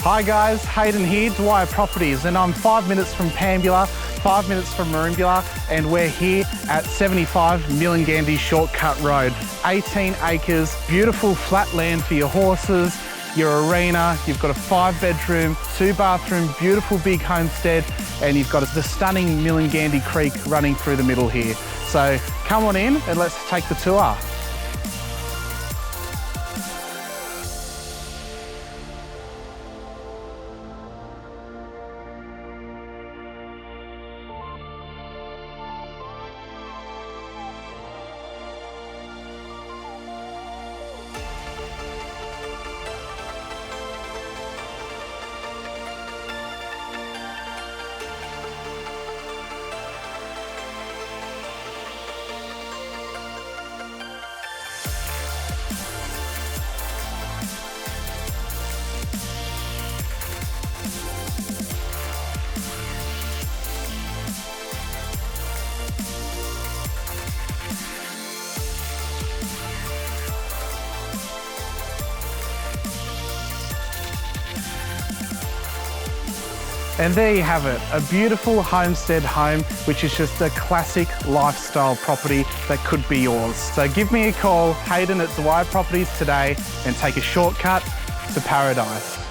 Hi guys, Hayden here, Dwyer Properties, and I'm 5 minutes from Pambula, 5 minutes from Merimbula, and we're here at 75 Millingandi Shortcut Road. 18 acres, beautiful flat land for your horses, your arena. You've got a 5-bedroom, 2-bathroom, beautiful big homestead, and you've got the stunning Millingandi Creek running through the middle here. So come on in and let's take the tour. And there you have it, a beautiful homestead home, which is just a classic lifestyle property that could be yours. So give me a call, Hayden at Dwyer Properties today, and take a shortcut to paradise.